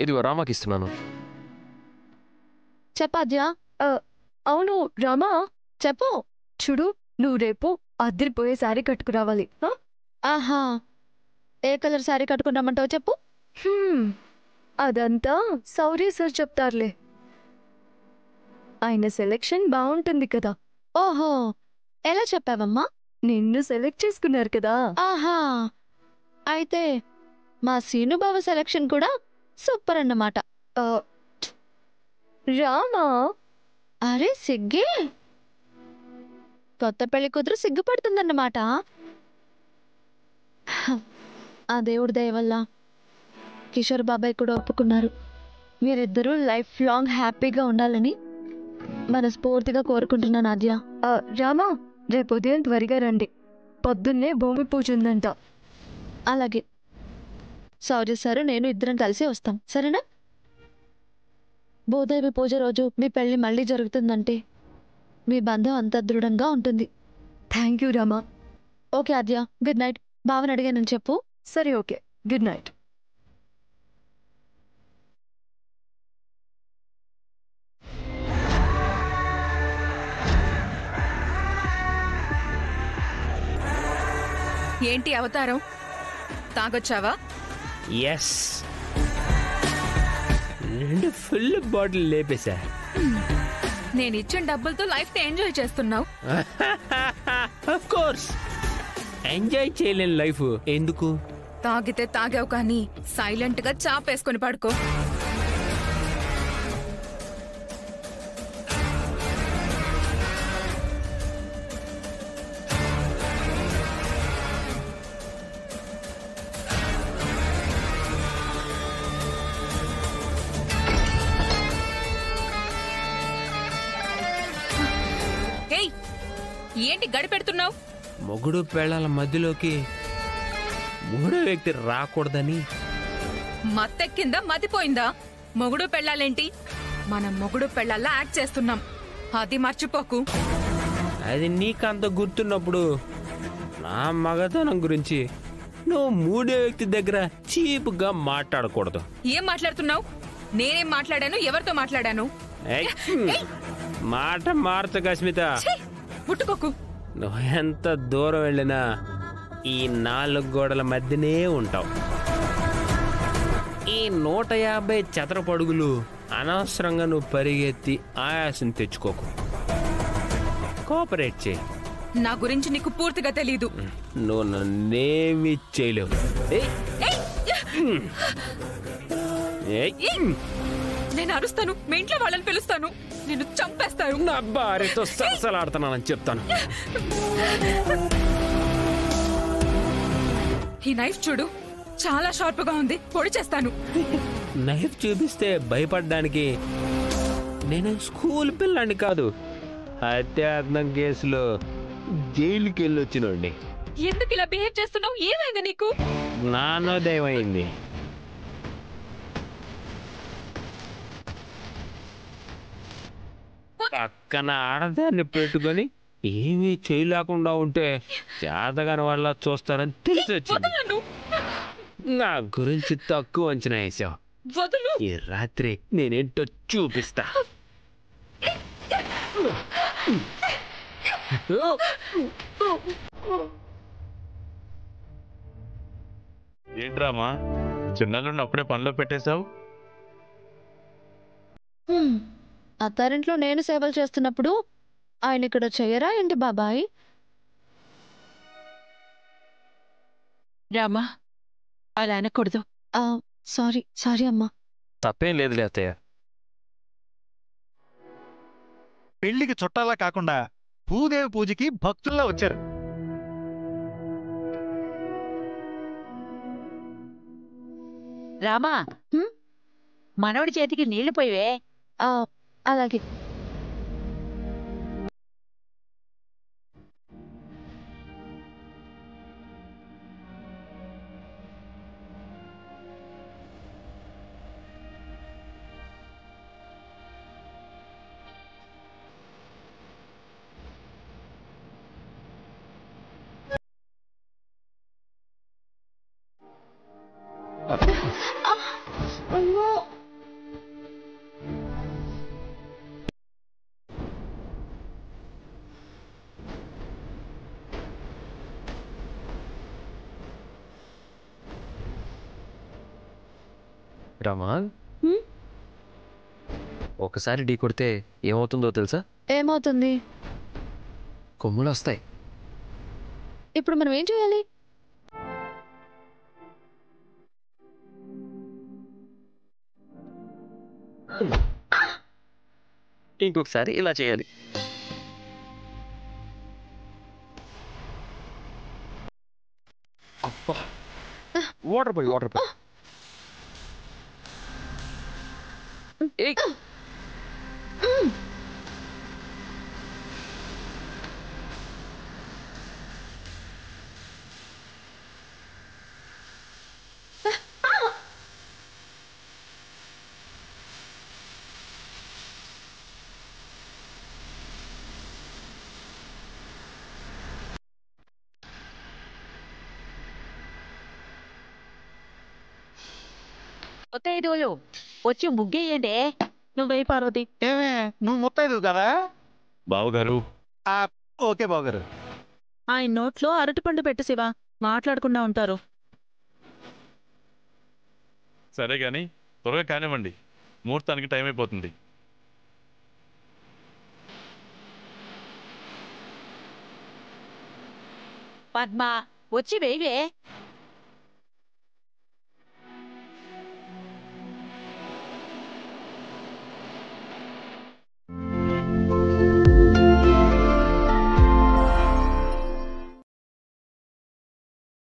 ఇదిగో రామాకి ఇస్తున్నాను. చెప్పాద్యా. అవును రామా, చెప్పు. చూడు, నువ్వు రేపు అద్దరిపోయే శారీ కట్టుకురావాలి. ఆహా, ఏ కలర్ శారీ కట్టుకుని రమ్మంటావు చెప్పు. అదంతా సౌరీ సార్ చెప్తారులే. ఆయన సెలెక్షన్ బాగుంటుంది కదా. ఓహో, ఎలా చెప్పావమ్మా? నిన్ను సెలెక్ట్ చేసుకున్నారు కదా. ఆహా, అయితే మా సీనుబాబు సెలెక్షన్ కూడా సూపర్ అన్నమాట. రామా, అరే సిగ్గే, కొత్త పెళ్లి కూతురు సిగ్గుపడుతుందన్నమాట. ఆ దేవుడి దయ వల్ల కిషోర్ బాబాయ్ కూడా ఒప్పుకున్నారు. మీరిద్దరూ లైఫ్ లాంగ్ హ్యాపీగా ఉండాలని మనస్ఫూర్తిగా కోరుకుంటున్నాను ఆద్య. రామా, రేపు ఉదయం త్వరగా రండి, పొద్దున్నే భూమి పూజ ఉందంట. అలాగే సౌర్య సారు నేను ఇద్దరం కలిసి వస్తాం, సరేనా? భూదేవి పూజ రోజు మీ పెళ్లి మళ్ళీ జరుగుతుందంటే మీ బంధం అంత దృఢంగా ఉంటుంది. Thank you Rama. Okay Adya, good night. బావని అడిగానని చెప్పు. సరే, ఓకే, గుడ్ నైట్. ఏంటి అవతారం, తాగొచ్చావా? ఎస్, 2 ఫుల్ బాటిల్ లేపేశా. నేను ఇచ్చిన డబ్బులతో లైఫ్ ఎంజాయ్ చేస్తున్నావు. ఆఫ్ కోర్స్, ఎంజాయ్ చేయలేని లైఫ్ ఎందుకు? తాగితే తాగావు కానీ సైలెంట్ గా చాపేసుకొని పడుకో. ఏంటి గడిపెడుతున్నావు? మొగుడు పెళ్ళాల మధ్యలోకి మూడో వ్యక్తి రాకూడదని. మత్తెక్కిందా, మతిపోయిందా? మొగుడు పెళ్ళాలేంటి? మనం మొగుడు పెళ్ళాలా యాక్ట్ చేస్తున్నాం, అది మర్చిపోకు. అది నీకంత గుర్తున్నప్పుడు నా మగతనం గురించి నువ్వు మూడో వ్యక్తి దగ్గర చీప్గా మాట్లాడకూడదు. ఏం మాట్లాడుతున్నావు? నేనేం మాట్లాడాను? ఎవరితో మాట్లాడాను? మాట మార్చ కస్మిత, ముట్టుకోకు. నువ్వు ఎంత దూరం వెళ్ళినా ఈ 4 గోడల మధ్యనే ఉంటావు. ఈ 150 చదరపు అడుగులు అనవసరంగా నువ్వు పరిగెత్తి ఆయాసం తెచ్చుకోకు. కోఆపరేట్ చేయి. నా గురించి నీకు పూర్తిగా తెలీదు. నువ్వు నన్నేమీ చేయలేవు. నేను అరుస్తాను, మీ ఇంట్లో వాళ్ళని పిలుస్తాను, నేను చంపేస్తాను. నా భార్యతో సరసలాడుతున్నానని చెప్తాను. ఈ నైఫ్ చూడు, చాలా షార్ప్ గా ఉంది, పొడి చేస్తాను. నైఫ్ చూపిస్తే భయపడ్డానికి నేను స్కూల్ పిల్లాన్ని కాదు, హత్యాయత్నం కేసులో జైలుకి వెళ్ళొచ్చినండి. ఎందుకు ఇలా బిహేవ్ చేస్తున్నావు? ఏమైంది నీకు? జ్ఞానోదయం అయింది. పక్కన ఆడదాన్ని పెట్టుకొని ఏమీ చేయలేకుండా ఉంటే చేతగాని వాళ్ళ చూస్తారని తెలిసి వచ్చింది. నా గురించి తక్కువ అంచనా వేసావు. ఈ రాత్రి నేనేంటో చూపిస్తా. ఏంట్రామా, చిన్నలుండి అప్పుడే పనిలో పెట్టేశావు? అత్తారింట్లో నేను సేవలు చేస్తున్నప్పుడు ఆయన ఇక్కడ చెయ్యరా ఏంటి బాబాయ్? రామా, అలా అనకూడదు. సారీ సారీ అమ్మా. తప్పేం లేదులే అత్తయ్య. పెళ్లికి చుట్టాలా కాకుండా భూదేవి పూజకి భక్తుల్లా వచ్చారు. రామా, మనవడి చేతికి నీళ్లు పోయివే. అలాగే. రామా హ్మ్? ఒకసారి ఢీ కొడితే ఏమవుతుందో తెలుసా? ఏమవుతుంది? కొమ్ములు వస్తాయి. ఇప్పుడు మనం ఏం చేయాలి? ఇంకొకసారి ఇలా చేయాలి. వాటర్ పోయి ఏయ్ ముత్తైదువులు వచ్చి ముగ్గేయండి. నువ్వే పార్వతి. ఏమే నువ్వు ముత్తైదు కదా? బావగారు ఓకే బావగారు. ఆయన నోట్లో అరటిపండు పెట్టు శివ, మాట్లాడకుండా ఉంటారు. సరే గాని త్వరగా కానివ్వండి, ముహూర్తానికి టైం అయిపోతుంది. పద్మ వచ్చి వేయవే.